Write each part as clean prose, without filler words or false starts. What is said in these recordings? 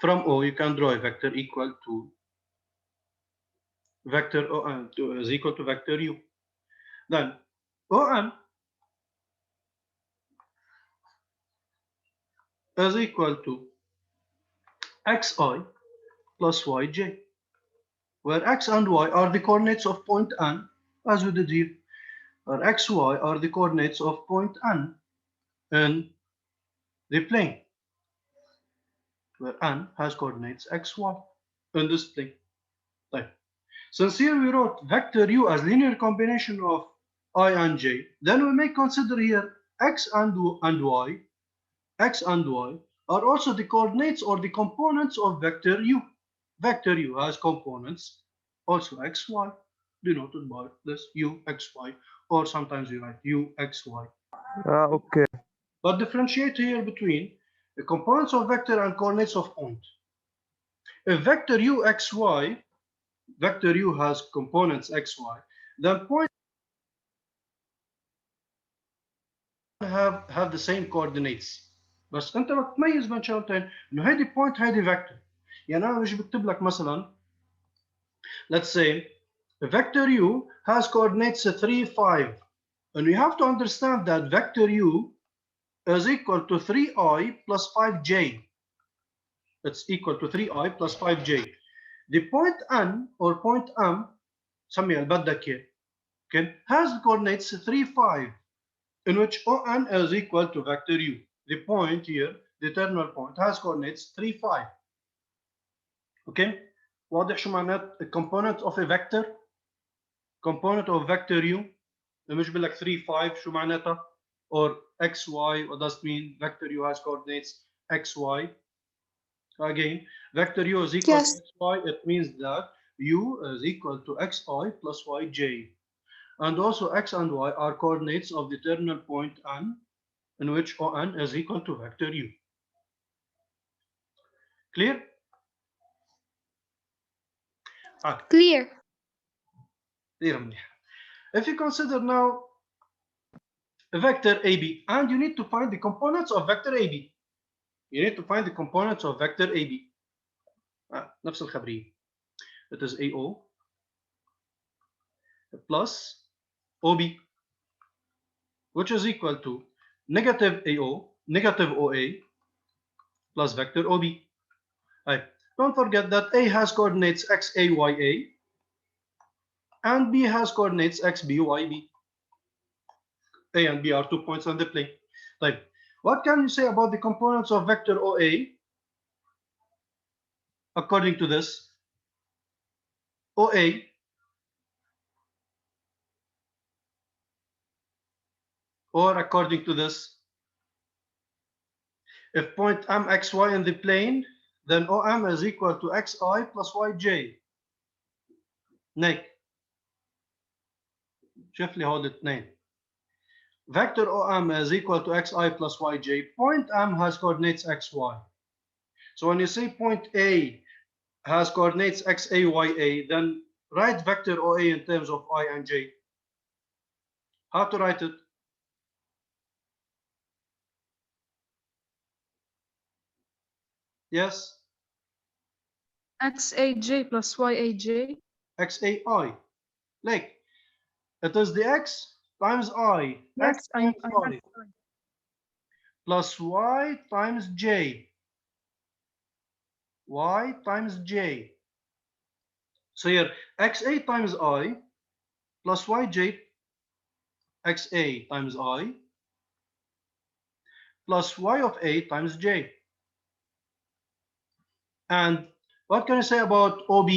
from O, you can draw a vector equal to vector ON is equal to vector U. Then ON is equal to xi plus yj, where x and y are the coordinates of point N, as we did here, or xy are the coordinates of point N in the plane, where N has coordinates xy in this plane. Right. Since here we wrote vector u as linear combination of I and j, then we may consider here x and y, x and y are also the coordinates or the components of vector u. Vector u has components also xy, denoted by this u xy, or sometimes we write u xy. Okay. But differentiate here between the components of vector and coordinates of point. If vector u xy, vector u has components xy, then point have the same coordinates. بس انت بتميز بين شغلتين انه هيدي بوينت هيدي فيكتور. يعني انا مش بكتب لك مثلا let's say vector u has coordinates 3 5, and you have to understand that vector u is equal to 3i plus 5j. It's equal to 3i plus 5j. The point n or point m سميها اللي بدك اياه okay, has coordinates 3 5, in which on is equal to vector u. The point here, the terminal point, has coordinates 3 5. Okay, واضح شو معنات component of a vector? Component of vector u مش بقول لك 3 5 شو معناتها؟ or xy, what does it mean? Vector u has coordinates xy. Again, vector u is equal Yes. to xy, it means that u is equal to xi plus yj. And also x and y are coordinates of the terminal point n, in which on is equal to vector u. Clear? Clear. Clear منيح. If you consider now vector AB, and you need to find the components of vector AB. You need to find the components of vector AB. نفس الخبرية. It is AO plus OB, which is equal to negative AO, negative OA plus vector OB. Right. Don't forget that A has coordinates XAYA and B has coordinates XBYB. A and B are 2 points on the plane. Right. What can you say about the components of vector OA according to this? OA or according to this, if point mxy in the plane, then OM is equal to xi plus yj. Nick, شوف لي هول الاثنين. Vector OM is equal to xi plus yj. Point M has coordinates xy. So when you say point A has coordinates xaya, then write vector OA in terms of I and j. How to write it? Yes? XAJ plus YAJ. xai. Like, it is the x times I. Yes, X I times have. I plus y times j. Y times j. So here, xa times I plus yj, xa times I plus y of a times j. And what can I say about OB?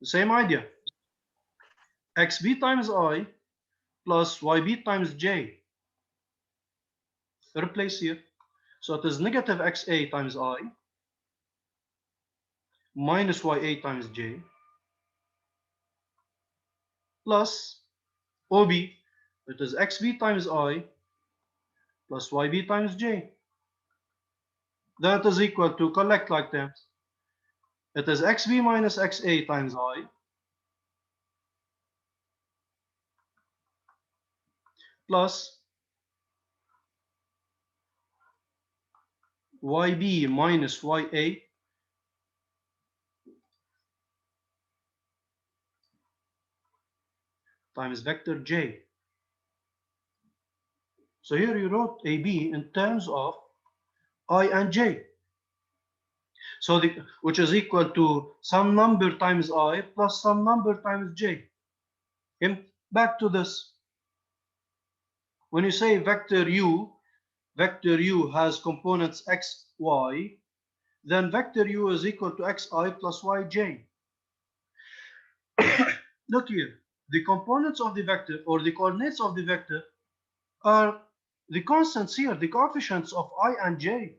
The same idea. XB times I plus YB times J. Replace here. So it is negative XA times I minus YA times J plus OB. It is XB times I plus YB times J. That is equal to, collect like terms. It is XB minus XA times I plus yb minus ya times vector j. So here you wrote ab in terms of I and j. So which is equal to some number times I plus some number times j. Okay? Back to this. When you say vector u has components x, y, then vector u is equal to xi plus yj. Look here, the components of the vector or the coordinates of the vector are the constants here, the coefficients of I and j.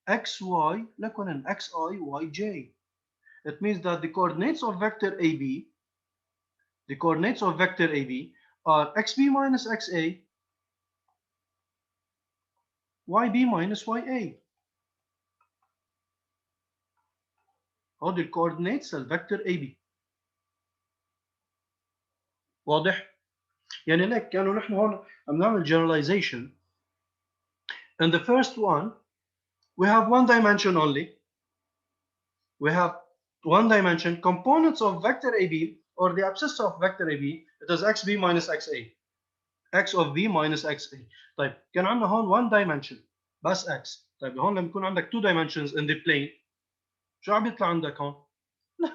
xy, look on xi, yj. It means that the coordinates of vector AB, are xb minus xa, yb minus ya. هذه الكوردينيتس الفيكتور AB. واضح؟ يعني لك كانوا نحن هون عم نعمل generalization. In the first one, we have one dimension only. We have one dimension. Components of vector AB or the abscissa of vector AB, it is xb minus xa. x of b minus xa. طيب كان عندنا هون one dimension بس x. طيب هون لما يكون عندك two dimensions in the plane شو عم يطلع عندك هون؟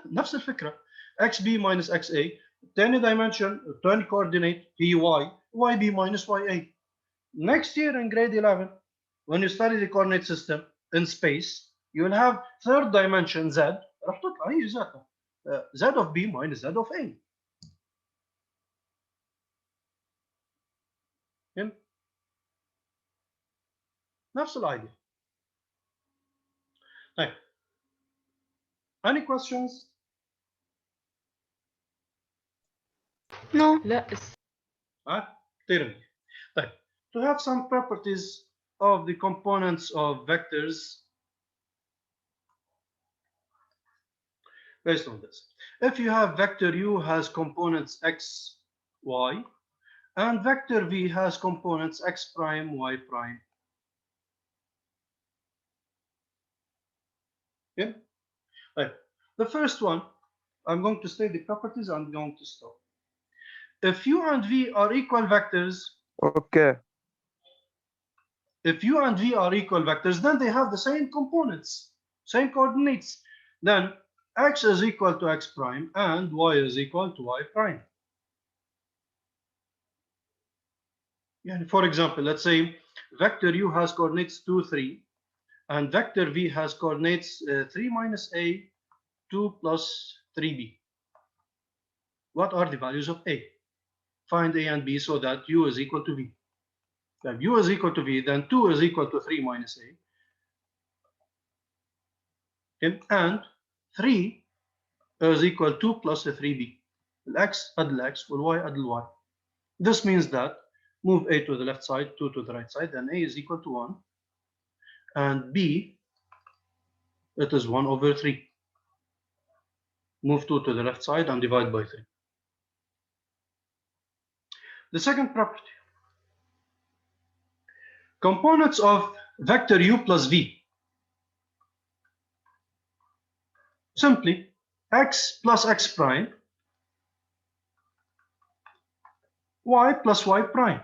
نفس الفكرة. xb minus xa. ثاني dimension, ثاني coordinate هي y, yb minus ya. Next year in grade 11, when you study the coordinate system in space, you will have third dimension z. راح تطلع هي ذاتها z of b minus z of a. نفس الايديا. طيب. Any questions? No. لا كثير. طيب. To have some properties of the components of vectors based on this. If you have vector u has components x, y, and vector v has components x prime, y prime. Okay? Right. The first one, I'm going to state the properties, I'm going to stop. If u and v are equal vectors, Okay. if u and v are equal vectors, then they have the same components, same coordinates. Then x is equal to x prime and y is equal to y prime. Yeah, for example, let's say vector u has coordinates 2, 3, and vector v has coordinates 3 minus a, 2 plus 3b. What are the values of a? Find a and b so that u is equal to v. If u is equal to v, then 2 is equal to 3 minus a. Okay? And 3 is equal to 2 plus a 3b. X add x, y add y. This means that move a to the left side, 2 to the right side, then a is equal to 1. And b, it is 1 over 3. Move 2 to the left side and divide by 3. The second property. Components of vector u plus v. Simply x plus x prime, y plus y prime.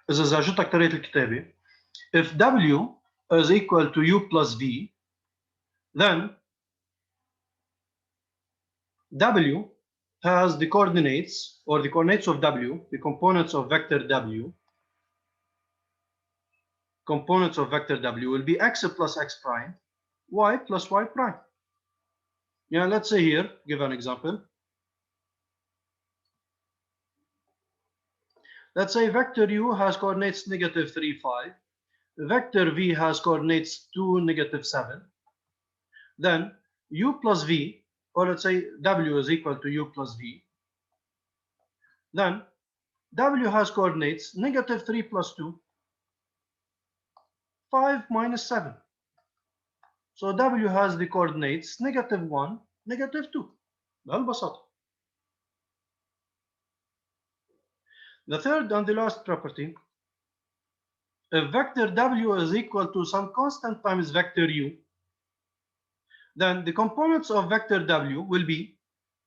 إذا جتك طريقة الكتابة, if w is equal to u plus v, then w has the coordinates or the coordinates of w, the components of vector w. Components of vector w will be x plus x prime, y plus y prime. Yeah, let's say here, give an example. Let's say vector u has coordinates negative 3, 5. Vector v has coordinates 2, negative 7. Then u plus v, or let's say w is equal to u plus v. Then w has coordinates negative 3 plus 2, 5 minus 7. So w has the coordinates negative 1, negative 2. بهالبساطة. The third and the last property, if vector W is equal to some constant times vector U, then the components of vector W will be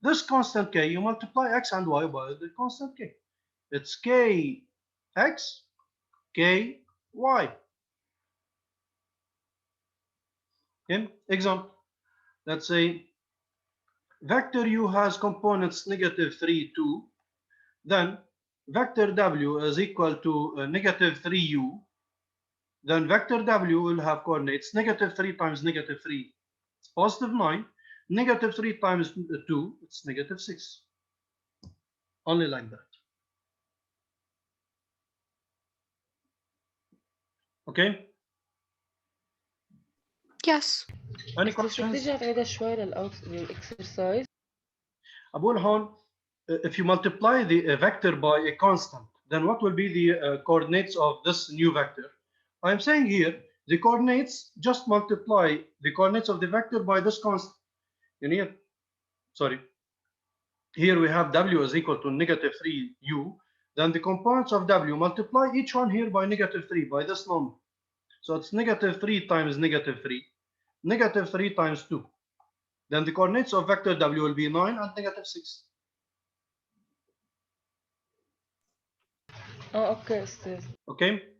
this constant K, you multiply X and Y by the constant K. It's K X, K Y. Okay, example. Let's say vector U has components -3, 2. Then vector W is equal to -3U. Then vector W will have coordinates -3 times -3. It's +9. -3 times 2, it's -6. Only like that. Okay? Yes. Any بس questions? ترجع تعيدها شوي للإكسرسايز. أقول هون if you multiply the vector by a constant, then what will be the coordinates of this new vector? I'm saying here the coordinates, just multiply the coordinates of the vector by this constant. You need, sorry, here we have W is equal to -3U. Then the components of W, multiply each one here by -3 by this number. So it's -3 times -3, -3 times 2. Then the coordinates of vector W will be 9 and -6. اوكي استاذ. Okay.